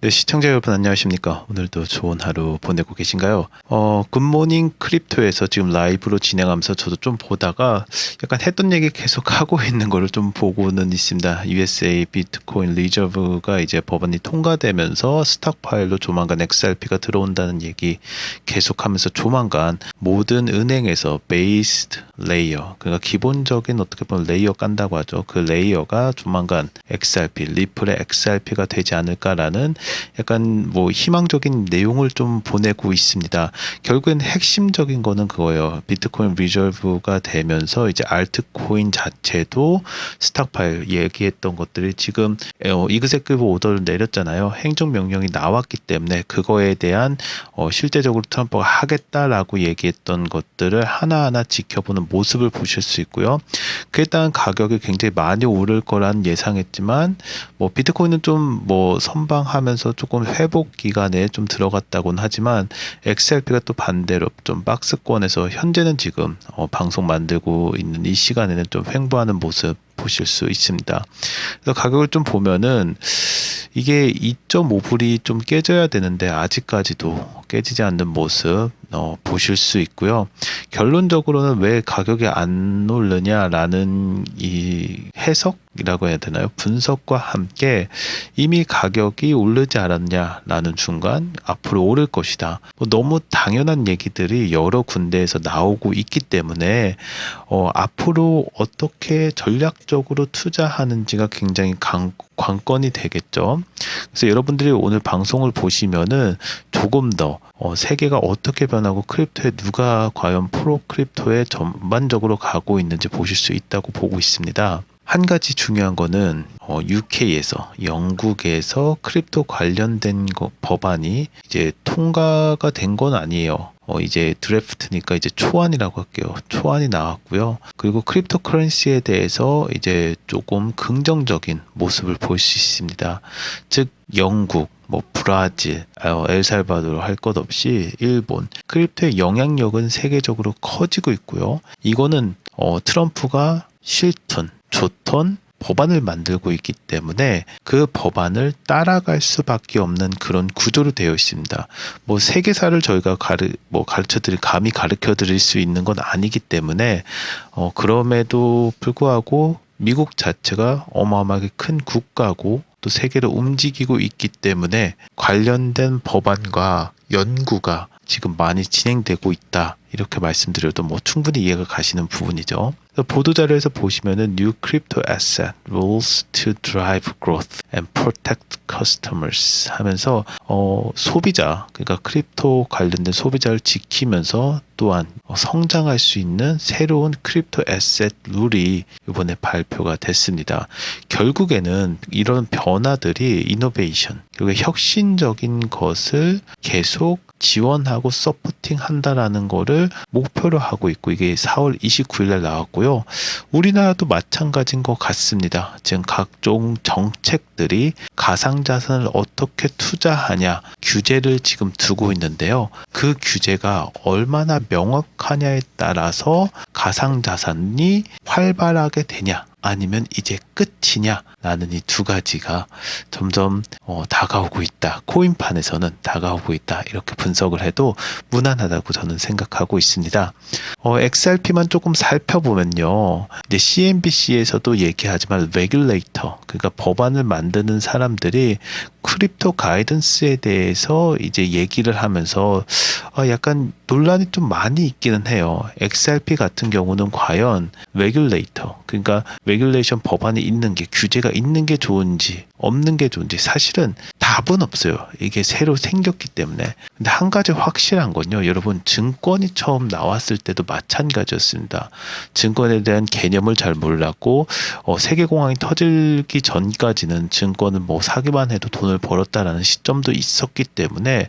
네, 시청자 여러분 안녕하십니까? 오늘도 좋은 하루 보내고 계신가요? 굿모닝 크립토에서 지금 라이브로 진행하면서 저도 좀 보다가 약간 했던 얘기 계속 하고 있는 거를 좀 보고는 있습니다. USA 비트코인 리저브가 이제 법안이 통과되면서 스탁 파일로 조만간 XRP가 들어온다는 얘기 계속하면서 조만간 모든 은행에서 베이스드 레이어, 그러니까 기본적인 어떻게 보면 레이어 깐다고 하죠. 그 레이어가 조만간 XRP, 리플의 XRP가 되지 않을까라는 약간 뭐 희망적인 내용을 좀 보내고 있습니다. 결국엔 핵심적인 거는 그거예요. 비트코인 리저브가 되면서 이제 알트코인 자체도 스탁파일 얘기했던 것들이 지금 이그제큐티브 오더를 내렸잖아요. 행정명령이 나왔기 때문에 그거에 대한 실제적으로 트럼프가 하겠다라고 얘기했던 것들을 하나하나 지켜보는 모습을 보실 수 있고요. 그에 따른 가격이 굉장히 많이 오를 거란 예상했지만 뭐 비트코인은 좀 뭐 선방하면서 조금 회복 기간에 좀 들어갔다고는 하지만 XRP가 또 반대로 좀 박스권에서 현재는 지금 방송 만들고 있는 이 시간에는 좀 횡보하는 모습 보실 수 있습니다. 그래서 가격을 좀 보면은 이게 2.5불이 좀 깨져야 되는데 아직까지도 깨지지 않는 모습 보실 수 있고요. 결론적으로는 왜 가격이 안 오르냐라는 이 해석이라고 해야 되나요? 분석과 함께 이미 가격이 오르지 않았냐라는 순간 앞으로 오를 것이다. 뭐 너무 당연한 얘기들이 여러 군데에서 나오고 있기 때문에 앞으로 어떻게 전략적으로 투자하는지가 굉장히 관건이 되겠죠. 그래서 여러분들이 오늘 방송을 보시면은 조금 더 세계가 어떻게 변하고 크립토에 누가 과연 프로 크립토에 전반적으로 가고 있는지 보실 수 있다고 보고 있습니다. 한 가지 중요한 거는 UK에서 영국에서 크립토 관련된 법안이 이제 통과가 된 건 아니에요. 이제 드래프트니까 이제 초안이라고 할게요. 초안이 나왔고요. 그리고 크립토 커런시에 대해서 이제 조금 긍정적인 모습을 볼 수 있습니다. 즉 영국, 뭐 브라질, 엘살바도르 할 것 없이 일본 크립토의 영향력은 세계적으로 커지고 있고요. 이거는 트럼프가 싫든 좋던 법안을 만들고 있기 때문에 그 법안을 따라갈 수밖에 없는 그런 구조로 되어 있습니다. 뭐 세계사를 저희가 감히 가르쳐 드릴 수 있는 건 아니기 때문에 그럼에도 불구하고 미국 자체가 어마어마하게 큰 국가고 또 세계를 움직이고 있기 때문에 관련된 법안과 연구가 지금 많이 진행되고 있다. 이렇게 말씀드려도 뭐 충분히 이해가 가시는 부분이죠. 보도자료에서 보시면은 New Crypto Asset Rules to Drive Growth and Protect Customers 하면서 소비자, 그러니까 크립토 관련된 소비자를 지키면서 또한 성장할 수 있는 새로운 크립토 에셋 룰이 이번에 발표가 됐습니다. 결국에는 이런 변화들이 이노베이션, 그리고 혁신적인 것을 계속 지원하고 서포팅 한다라는 거를 목표로 하고 있고, 이게 4월 29일 날 나왔고요. 우리나라도 마찬가지인 것 같습니다. 지금 각종 정책들이 가상자산을 어떻게 투자하냐 규제를 지금 두고 있는데요. 그 규제가 얼마나 명확하냐에 따라서 가상자산이 활발하게 되냐 아니면 이제 끝이냐 라는 이 두 가지가 점점 다가오고 있다. 코인판에서는 다가오고 있다. 이렇게 분석을 해도 무난하다고 저는 생각하고 있습니다. XRP만 조금 살펴보면요. 이제 CNBC에서도 얘기하지만 레귤레이터, 그러니까 법안을 만드는 사람들이 크립토 가이던스에 대해서 이제 얘기를 하면서 약간 논란이 좀 많이 있기는 해요. XRP 같은 경우는 과연 레귤레이터, 그러니까 레귤레이션 법안이 있는 게, 규제가 있는 게 좋은지 없는 게 좋은지 사실은 답은 없어요. 이게 새로 생겼기 때문에. 근데 한 가지 확실한 건요. 여러분, 증권이 처음 나왔을 때도 마찬가지였습니다. 증권에 대한 개념을 잘 몰랐고 세계공황이 터지기 전까지는 증권은 뭐 사기만 해도 돈을 벌었다라는 시점도 있었기 때문에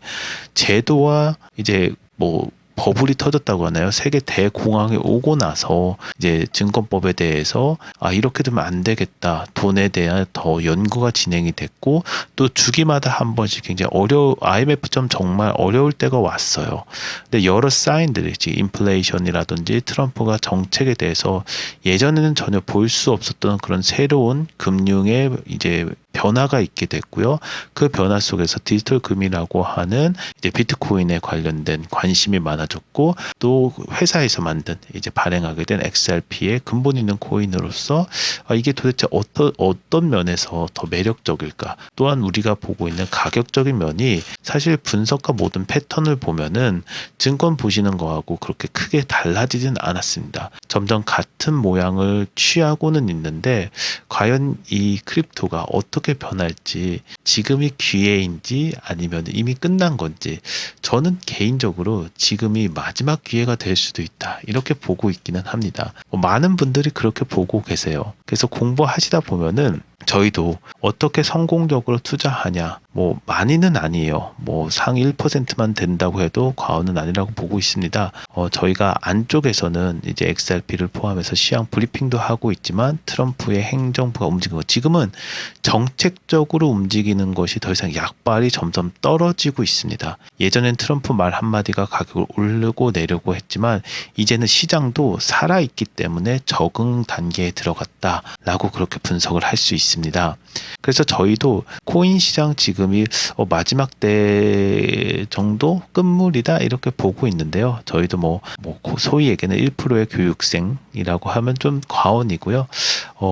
제도와 이제 뭐 버블이 터졌다고 하나요? 세계 대공황이 오고 나서 이제 증권법에 대해서 이렇게 되면 안 되겠다. 돈에 대한 더 연구가 진행이 됐고, 또 주기마다 한 번씩 굉장히 IMF처럼 정말 어려울 때가 왔어요. 근데 여러 사인들이, 지금 인플레이션이라든지 트럼프가 정책에 대해서 예전에는 전혀 볼 수 없었던 그런 새로운 금융의 이제 변화가 있게 됐고요. 그 변화 속에서 디지털 금이라고 하는 이제 비트코인에 관련된 관심이 많아졌고, 또 회사에서 만든 이제 발행하게 된 XRP의 근본 있는 코인으로서 이게 도대체 어떤 면에서 더 매력적일까? 또한 우리가 보고 있는 가격적인 면이 사실 분석과 모든 패턴을 보면은 증권 보시는 거하고 그렇게 크게 달라지진 않았습니다. 점점 같은 모양을 취하고는 있는데, 과연 이 크립토가 어떻게 변할지, 지금이 기회인지 아니면 이미 끝난 건지, 저는 개인적으로 지금이 마지막 기회가 될 수도 있다, 이렇게 보고 있기는 합니다. 많은 분들이 그렇게 보고 계세요. 그래서 공부하시다 보면은 저희도 어떻게 성공적으로 투자하냐, 많이는 아니에요. 상위 1%만 된다고 해도 과언은 아니라고 보고 있습니다. 저희가 안쪽에서는 이제 XRP를 포함해서 시황 브리핑도 하고 있지만, 트럼프의 행정부가 움직이는 거, 지금은 정책적으로 움직이는 것이 더 이상 약발이 점점 떨어지고 있습니다. 예전엔 트럼프 말 한마디가 가격을 오르고 내려고 했지만, 이제는 시장도 살아있기 때문에 적응 단계에 들어갔다라고 그렇게 분석을 할 수 있습니다. 그래서 저희도 코인 시장 지금이 마지막 때 정도 끝물이다, 이렇게 보고 있는데요. 저희도 소위 얘기는 1%의 교육생이라고 하면 좀 과언이고요.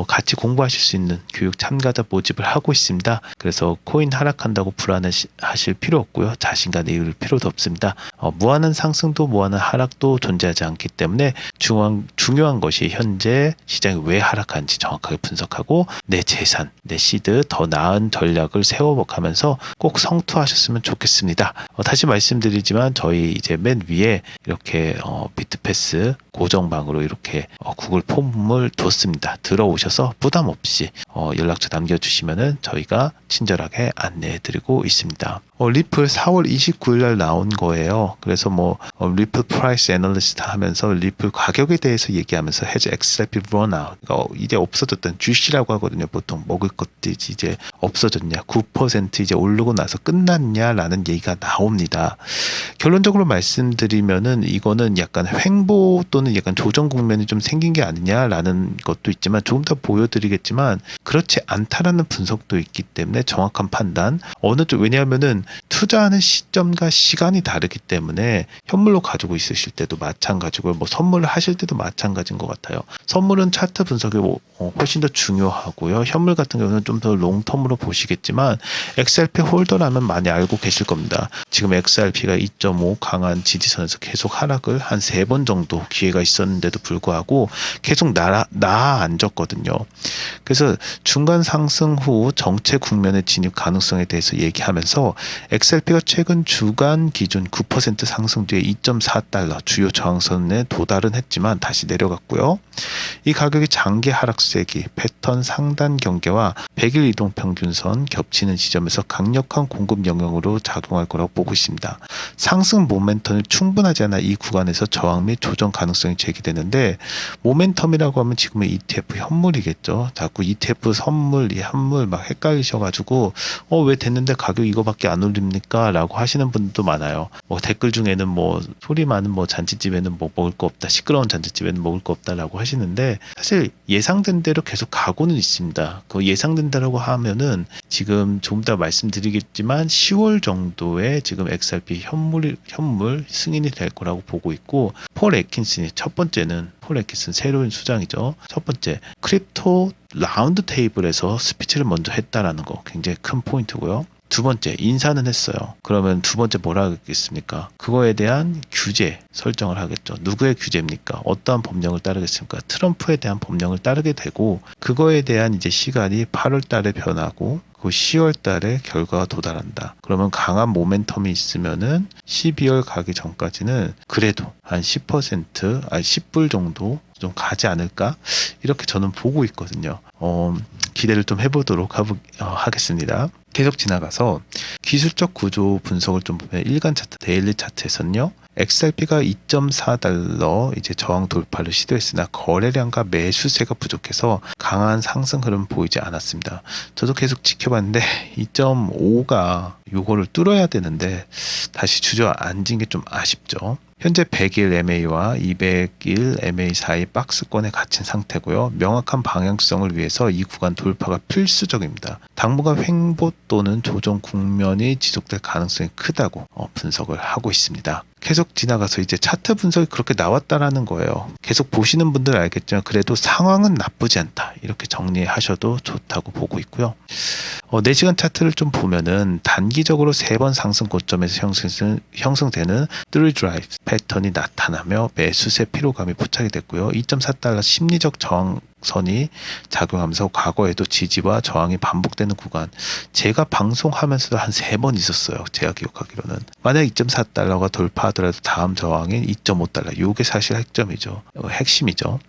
같이 공부하실 수 있는 교육 참가자 모집을 하고 있습니다. 그래서 코인 하락한다고 불안하실 필요 없고요. 자신감을 이을 필요도 없습니다. 무한한 상승도 무한한 하락도 존재하지 않기 때문에 중요한 것이 현재 시장이 왜 하락하는지 정확하게 분석하고, 내 재산, 내 시드, 더 나은 전략을 세워가면서 꼭 성투하셨으면 좋겠습니다. 다시 말씀드리지만 저희 이제 맨 위에 이렇게 비트패스 고정방으로 이렇게 구글 폼을 뒀습니다. 들어오셔서 부담 없이 연락처 남겨주시면은 저희가 친절하게 안내해드리고 있습니다. 리플 4월 29일 날 나온 거예요. 그래서 리플 프라이스 애널리스트 하면서 리플 가격에 대해서 얘기하면서 해즈 XRP 런아웃, 이제 없어졌던 주시라고 하거든요. 보통 먹을 것들이 이제 없어졌냐, 9% 이제 오르고 나서 끝났냐라는 얘기가 나옵니다. 결론적으로 말씀드리면은 이거는 약간 횡보 또는 약간 조정 국면이 좀 생긴 게 아니냐라는 것도 있지만, 조금 더 보여드리겠지만 그렇지 않다라는 분석도 있기 때문에 정확한 판단, 왜냐하면은 투자하는 시점과 시간이 다르기 때문에 현물로 가지고 있으실 때도 마찬가지고 선물을 하실 때도 마찬가지인 것 같아요. 선물은 차트 분석이 훨씬 더 중요하고요. 현물 같은 경우는 좀 더 롱텀으로 보시겠지만, XRP 홀더라면 많이 알고 계실 겁니다. 지금 XRP가 2.5 강한 지지선에서 계속 하락을 한 3번 정도 기회가 있었는데도 불구하고 계속 나아앉았거든요. 그래서 중간 상승 후 정체 국면의 진입 가능성에 대해서 얘기하면서, XRP가 최근 주간 기준 9% 상승 뒤에 2.4달러 주요 저항선에 도달은 했지만 다시 내려갔고요. 이 가격이 장기 하락세기, 패턴 상단 경계와 100일 이동 평균선 겹치는 지점에서 강력한 공급 영역으로 작용할 거라고 보고 있습니다. 상승 모멘텀이 충분하지 않아 이 구간에서 저항 및 조정 가능성이 제기되는데, 모멘텀이라고 하면 지금은 ETF 현물이겠죠. 자꾸 ETF 선물, 현물 막 헷갈리셔가지고 왜 됐는데 가격 이거밖에 안 올립니까? 라고 하시는 분들도 많아요. 댓글 중에는 소리 많은 잔치집에는 먹을 거 없다, 시끄러운 잔치집에는 먹을 거 없다라고 하시는데, 사실 예상된 대로 계속 가고는 있습니다. 그 예상된 대로 하면은 지금 조금 더 말씀드리겠지만 10월 정도에 지금 XRP 현물 승인이 될 거라고 보고 있고, 폴 애킨슨이 폴 애킨슨 새로운 수장이죠. 첫 번째, 크립토 라운드 테이블에서 스피치를 먼저 했다라는 거 굉장히 큰 포인트고요. 두 번째, 인사는 했어요. 그러면 두 번째 뭐라 하겠습니까? 그거에 대한 규제 설정을 하겠죠. 누구의 규제입니까? 어떠한 법령을 따르겠습니까? 트럼프에 대한 법령을 따르게 되고, 그거에 대한 이제 시간이 8월 달에 변하고, 그 10월 달에 결과가 도달한다. 그러면 강한 모멘텀이 있으면은 12월 가기 전까지는 그래도 한 10%, 10불 정도 좀 가지 않을까? 이렇게 저는 보고 있거든요. 기대를 좀 해보도록 하겠습니다. 계속 지나가서 기술적 구조 분석을 좀 보면, 일간 차트, 데일리 차트에서는요, XRP가 2.4달러 이제 저항 돌파를 시도했으나 거래량과 매수세가 부족해서 강한 상승 흐름 보이지 않았습니다. 저도 계속 지켜봤는데 2.5가 요거를 뚫어야 되는데 다시 주저앉은 게 좀 아쉽죠. 현재 100일 MA와 200일 MA 사이 박스권에 갇힌 상태고요. 명확한 방향성을 위해서 이 구간 돌파가 필수적입니다. 당분간 횡보 또는 조정 국면이 지속될 가능성이 크다고 분석을 하고 있습니다. 계속 지나가서 이제 차트 분석이 그렇게 나왔다라는 거예요. 계속 보시는 분들 알겠지만 그래도 상황은 나쁘지 않다. 이렇게 정리하셔도 좋다고 보고 있고요. 4시간 차트를 좀 보면은 단기적으로 3번 상승 고점에서 형성되는 3드라이브 패턴이 나타나며 매수세 피로감이 포착이 됐고요. 2.4달러 심리적 저항선이 작용하면서 과거에도 지지와 저항이 반복되는 구간, 제가 방송하면서도 한 3번 있었어요. 제가 기억하기로는. 만약 2.4달러가 돌파하더라도 다음 저항인 2.5달러, 이게 사실 핵점이죠. 핵심이죠.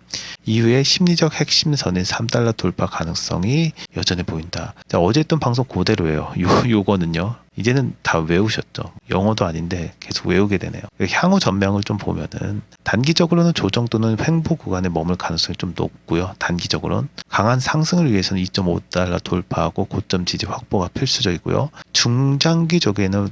이후에 심리적 핵심선인 3달러 돌파 가능성이 여전히 보인다. 어제 했던 방송 그대로예요. 요거는요. 이제는 다 외우셨죠. 영어도 아닌데 계속 외우게 되네요. 향후 전망을 좀 보면은 단기적으로는 조정 또는 횡보 구간에 머물 가능성이 좀 높고요. 단기적으로는 강한 상승을 위해서는 2.5달러 돌파하고 고점 지지 확보가 필수적이고요. 중장기적에는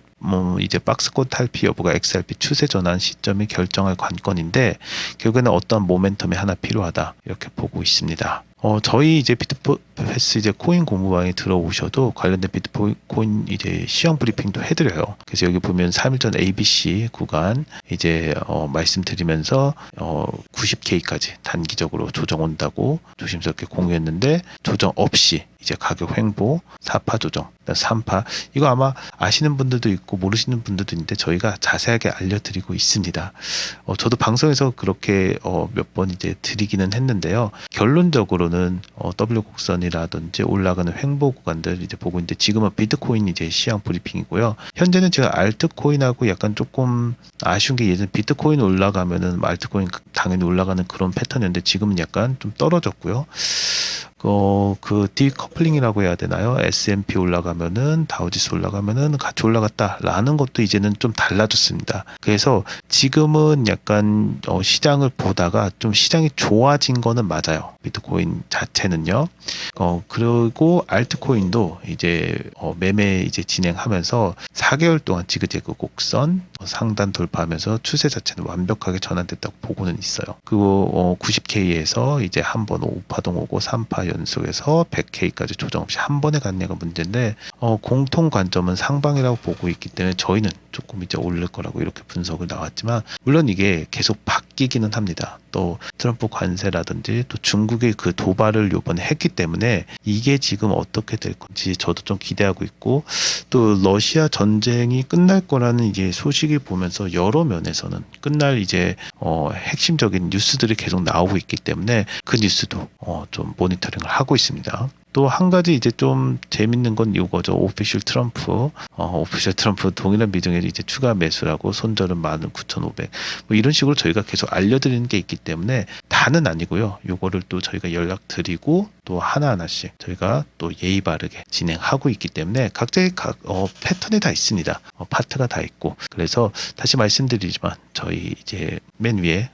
이제 박스권 탈피 여부가 XRP 추세 전환 시점이 결정할 관건인데 결국에는 어떤 모멘텀이 하나 필요하다 이렇게 보고 있습니다. 저희 이제 비트패스 이제 코인 공부방에 들어오셔도 관련된 비트코인 이제 시황 브리핑도 해드려요. 그래서 여기 보면 3일 전 ABC 구간 이제 말씀드리면서 90K까지 단기적으로 조정 온다고 조심스럽게 공유했는데 조정 없이 이제 가격 횡보, 4파 조정, 3파 이거 아마 아시는 분들도 있고 모르시는 분들도 있는데 저희가 자세하게 알려드리고 있습니다. 저도 방송에서 그렇게 몇 번 이제 드리기는 했는데요. 결론적으로는 W 곡선이라든지 올라가는 횡보 구간들 이제 보고 있는데 지금은 비트코인 이제 시황 브리핑이고요. 현재는 제가 알트코인하고 약간 조금 아쉬운 게 예전 비트코인 올라가면은 알트코인 당연히 올라가는 그런 패턴이었는데 지금은 약간 좀 떨어졌고요. 그 디커플링이라고 해야 되나요? S&P 올라가면은 다우지수 올라가면은 같이 올라갔다라는 것도 이제는 좀 달라졌습니다. 그래서 지금은 약간 시장을 보다가 좀 시장이 좋아진 거는 맞아요. 비트코인 자체는요. 그리고 알트코인도 이제 매매 이제 진행하면서 4개월 동안 지그재그 곡선 상단 돌파하면서 추세 자체는 완벽하게 전환됐다고 보고는 있어요. 그리고 90K에서 이제 한 번 5파동 오고 3파 연속에서 100K까지 조정 없이 한 번에 갔냐가 문제인데 공통 관점은 상방이라고 보고 있기 때문에 저희는 조금 이제 오를 거라고 이렇게 분석을 나왔지만 물론 이게 계속 바뀌기는 합니다. 또 트럼프 관세라든지 또 중국의 그 도발을 요번에 했기 때문에 이게 지금 어떻게 될 건지 저도 좀 기대하고 있고 또 러시아 전쟁이 끝날 거라는 이제 소식이 보면서 여러 면에서는 끝날 이제 핵심적인 뉴스들이 계속 나오고 있기 때문에 그 뉴스도 좀 모니터링을 하고 있습니다. 또 한 가지 이제 좀 재밌는 건 이거죠. 오피셜 트럼프 동일한 비중에 이제 추가 매수라고 손절은 19,500 뭐 이런 식으로 저희가 계속 알려드리는 게 있기 때문에 다는 아니고요. 요거를 또 저희가 연락드리고 또 하나하나씩 저희가 또 예의 바르게 진행하고 있기 때문에 각자의 패턴이 다 있습니다. 파트가 다 있고 그래서 다시 말씀드리지만 저희 이제 맨 위에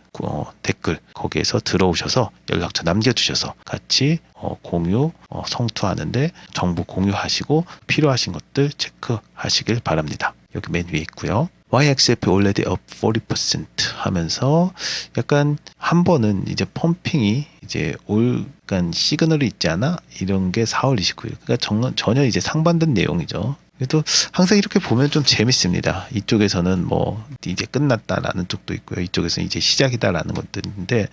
댓글 거기에서 들어오셔서 연락처 남겨주셔서 같이 공유 성투하는데 정보 공유하시고 필요하신 것들 체크하시길 바랍니다. 여기 맨 위에 있고요. YXF already up 40% 하면서 약간 한 번은 이제 펌핑이 이제 그러니까 시그널이 있지 않아? 이런 게 4월 29일. 그러니까 전혀 이제 상반된 내용이죠. 그래도 항상 이렇게 보면 좀 재밌습니다. 이쪽에서는 뭐 이제 끝났다라는 쪽도 있고요. 이쪽에서는 이제 시작이다라는 것들인데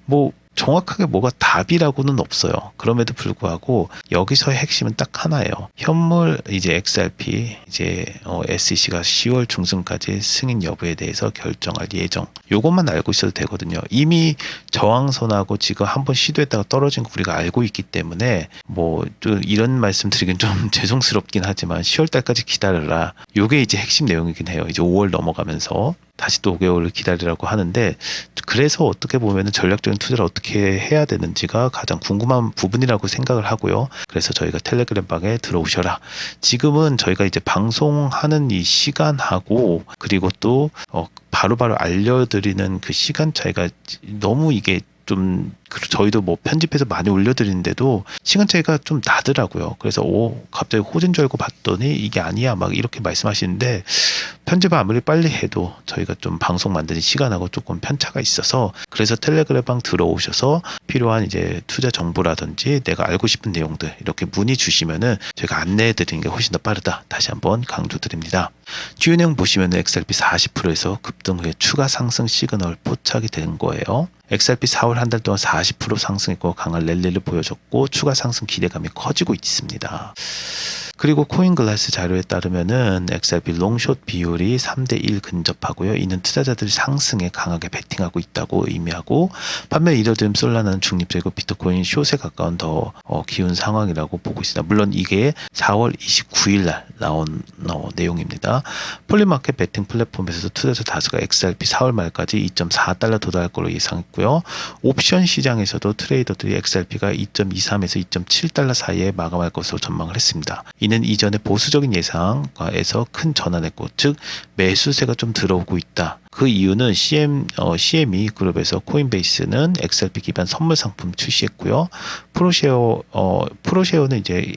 뭐 정확하게 뭐가 답이라고는 없어요. 그럼에도 불구하고 여기서의 핵심은 딱 하나예요. 현물 이제 XRP 이제 SEC가 10월 중순까지 승인 여부에 대해서 결정할 예정. 요것만 알고 있어도 되거든요. 이미 저항선하고 지금 한번 시도했다가 떨어진 거 우리가 알고 있기 때문에 뭐 좀 이런 말씀 드리긴 좀 죄송스럽긴 하지만 10월 달까지 기다려라. 요게 이제 핵심 내용이긴 해요. 이제 5월 넘어가면서 다시 또 5개월을 기다리라고 하는데 그래서 어떻게 보면은 전략적인 투자를 어떻게 해야 되는지가 가장 궁금한 부분이라고 생각을 하고요. 그래서 저희가 텔레그램 방에 들어오셔라. 지금은 저희가 이제 방송하는 이 시간하고 그리고 또 바로바로 알려드리는 그 시간 차이가 너무 이게 좀 저희도 뭐 편집해서 많이 올려드리는데도 시간 차이가 좀 나더라고요. 그래서 갑자기 호재인 줄 알고 봤더니 이게 아니야 막 이렇게 말씀하시는데 편집을 아무리 빨리 해도 저희가 좀 방송 만드는 시간하고 조금 편차가 있어서, 그래서 텔레그램방 들어오셔서 필요한 이제 투자 정보라든지 내가 알고 싶은 내용들 이렇게 문의 주시면은 저희가 안내해 드리는 게 훨씬 더 빠르다, 다시 한번 강조드립니다. 주요 내용 보시면 XRP 40%에서 급등 후에 추가 상승 시그널 포착이 된 거예요. XRP 4월 한 달 동안 40% 상승했고 강한 랠리를 보여줬고 추가 상승 기대감이 커지고 있습니다. 그리고 코인글라스 자료에 따르면은 XRP 롱숏 비율이 3대1 근접하고요. 이는 투자자들이 상승에 강하게 베팅하고 있다고 의미하고, 반면 이더리움, 솔라나는 중립적이고 비트코인 숏에 가까운 더 기운 상황이라고 보고 있습니다. 물론 이게 4월 29일 날 나온 내용입니다. 폴리마켓 베팅 플랫폼에서도 투자자 다수가 XRP 4월 말까지 2.4달러 도달할 것으로 예상했고요. 옵션 시장에서도 트레이더들이 XRP가 2.23에서 2.7달러 사이에 마감할 것으로 전망을 했습니다. 이는 이전의 보수적인 예상에서 큰 전환했고, 즉 매수세가 좀 들어오고 있다. 그 이유는 CME 그룹에서 코인베이스는 XRP 기반 선물 상품 출시했고요. 프로쉐어는 이제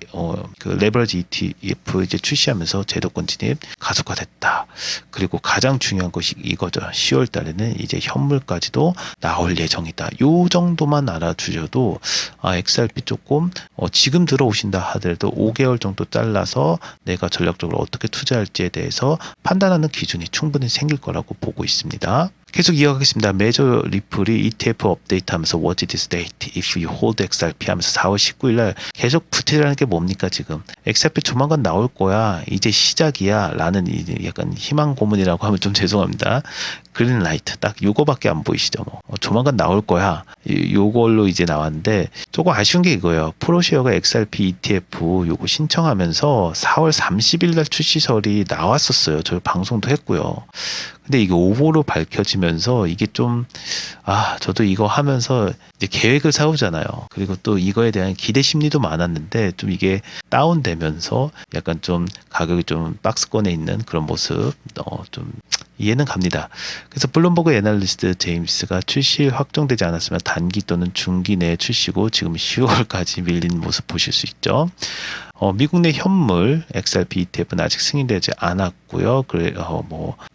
그 레버리지 ETF 이제 출시하면서 제도권 진입 가속화됐다. 그리고 가장 중요한 것이 이거죠. 10월 달에는 이제 현물까지도 나올 예정이다. 요 정도만 알아주셔도 XRP 조금 지금 들어오신다 하더라도 5개월 정도 잘라서 내가 전략적으로 어떻게 투자할지에 대해서 판단하는 기준이 충분히 생길 거라고 보고 있습니다. 계속 이어가겠습니다. 메저 리플이 ETF 업데이트하면서 Watch this date if you hold XRP 하면서 4월 19일 날 계속 부티라는 게 뭡니까 지금? XRP 조만간 나올 거야. 이제 시작이야. 라는 약간 희망 고문이라고 하면 좀 죄송합니다. 그린라이트 딱 요거밖에 안 보이시죠? 조만간 나올 거야. 요걸로 이제 나왔는데 조금 아쉬운 게 이거예요. 프로쉐어가 XRP ETF 요거 신청하면서 4월 30일 날 출시설이 나왔었어요. 저희 방송도 했고요. 근데 이게 오보로 밝혀지면서 이게 좀 저도 이거 하면서 이제 계획을 세우잖아요. 그리고 또 이거에 대한 기대 심리도 많았는데 좀 이게 다운되면서 약간 좀 가격이 좀 박스권에 있는 그런 모습 좀 이해는 갑니다. 그래서 블룸버그 애널리스트 제임스가 출시 확정되지 않았으면 단기 또는 중기 내에 출시고 지금 10월까지 밀린 모습 보실 수 있죠. 미국 내 현물 XRP ETF는 아직 승인되지 않았고요.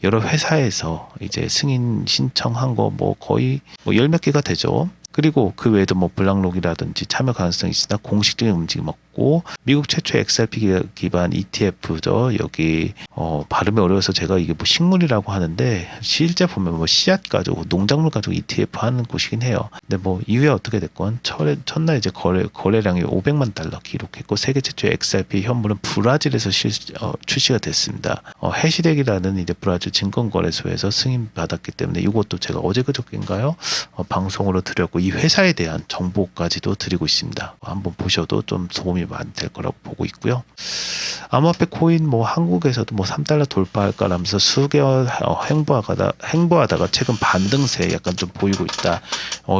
여러 회사에서 이제 승인 신청한 거 거의 열 몇 개가 되죠. 그리고 그 외에도 블락록이라든지 참여 가능성이 있으나 공식적인 움직임 없고, 미국 최초 XRP 기반 ETF죠. 여기 발음이 어려워서 제가 이게 식물이라고 하는데 실제 보면 씨앗 가지고 농작물 가지고 ETF 하는 곳이긴 해요. 근데 이후에 어떻게 됐건 첫날 이제 거래량이 500만 달러 기록했고, 세계 최초의 XRP 현물은 브라질에서 출시가 됐습니다. 해시덱이라는 이제 브라질 증권거래소에서 승인 받았기 때문에 이것도 제가 어제 그저께인가요? 방송으로 드렸고, 이 회사에 대한 정보까지도 드리고 있습니다. 한번 보셔도 좀 도움이 많이 될 거라고 보고 있고요. 암호화폐 코인 한국에서도 3달러 돌파할까라면서 수개월 행보하다가 최근 반등세 약간 좀 보이고 있다.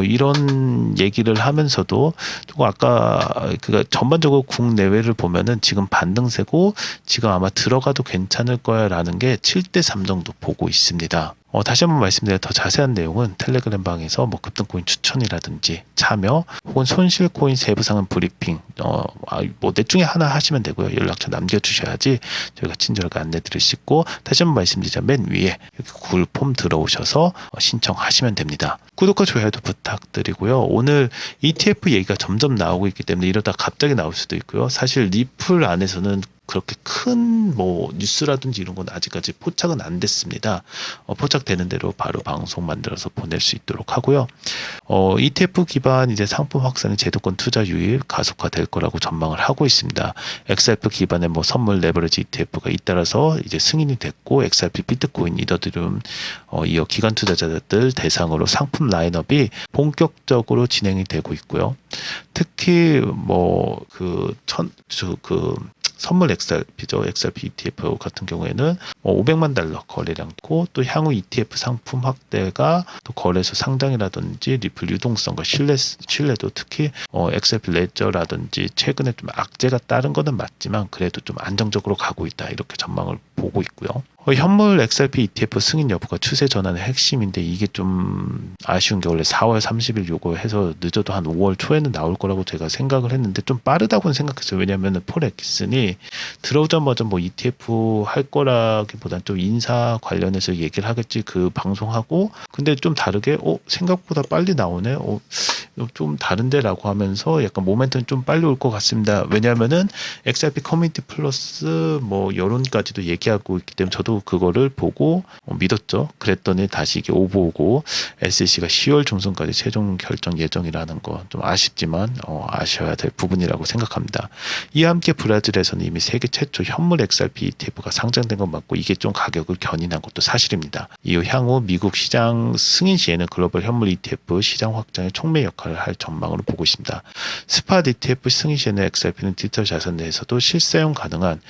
이런 얘기를 하면서도 조금 아까 전반적으로 국내외를 보면은 지금 반등세고 지금 아마 들어가도 괜찮을 거야라는 게 7대3 정도 보고 있습니다. 다시 한번 말씀드려 더 자세한 내용은 텔레그램 방에서 급등코인 추천이라든지 참여 혹은 손실코인 세부상은 브리핑 넷 중에 하나 하시면 되고요. 연락처 남겨주셔야지 저희가 친절하게 안내 드릴 수 있고, 다시 한번 말씀드리자 맨 위에 이렇게 구글 폼 들어오셔서 신청하시면 됩니다. 구독과 좋아요도 부탁드리고요. 오늘 ETF 얘기가 점점 나오고 있기 때문에 이러다 갑자기 나올 수도 있고요. 사실 리플 안에서는 그렇게 큰 뉴스라든지 이런 건 아직까지 포착은 안 됐습니다. 포착되는 대로 바로 방송 만들어서 보낼 수 있도록 하고요. ETF 기반 이제 상품 확산의 제도권 투자 유입 가속화될 거라고 전망을 하고 있습니다. XRP 기반의 선물 레버리지 ETF가 잇따라서 이제 승인이 됐고, XRP 비트코인 이더리움 이어 기관 투자자들 대상으로 상품 라인업이 본격적으로 진행이 되고 있고요. 특히 선물 XRP죠. XRP ETF 같은 경우에는 500만 달러 거래량고, 또 향후 ETF 상품 확대가 또 거래소 상장이라든지 리플 유동성과 신뢰도 특히 XRP 레저라든지 최근에 좀 악재가 따른 거는 맞지만 그래도 좀 안정적으로 가고 있다, 이렇게 전망을 보고 있고요. 현물 XRP ETF 승인 여부가 추세 전환의 핵심인데 이게 좀 아쉬운 게 원래 4월 30일 요거 해서 늦어도 한 5월 초에는 나올 거라고 제가 생각을 했는데 좀 빠르다고는 생각했어요. 왜냐면은 폴엑슨이 들어오자마자 뭐 ETF 할 거라기보단 좀 인사 관련해서 얘기를 하겠지 그 방송하고 근데 좀 다르게 생각보다 빨리 나오네. 좀 다른데라고 하면서 약간 모멘텀 좀 빨리 올 것 같습니다. 왜냐하면은 XRP 커뮤니티 플러스 뭐 여론까지도 얘기하고 있기 때문에 저도 그거를 보고 믿었죠. 그랬더니 다시 이게 오보 오고 SEC가 10월 중순까지 최종 결정 예정이라는 거 좀 아쉽지만 아셔야 될 부분이라고 생각합니다. 이와 함께 브라질에서는 이미 세계 최초 현물 XRP ETF가 상장된 건 맞고 이게 좀 가격을 견인한 것도 사실입니다. 이후 향후 미국 시장 승인 시에는 글로벌 현물 ETF 시장 확장에 촉매 역할을 할 전망으로 보고 있습니다. 스팟 ETF 승인 시에는 XRP는 디지털 자산 내에서도 실사용 가능한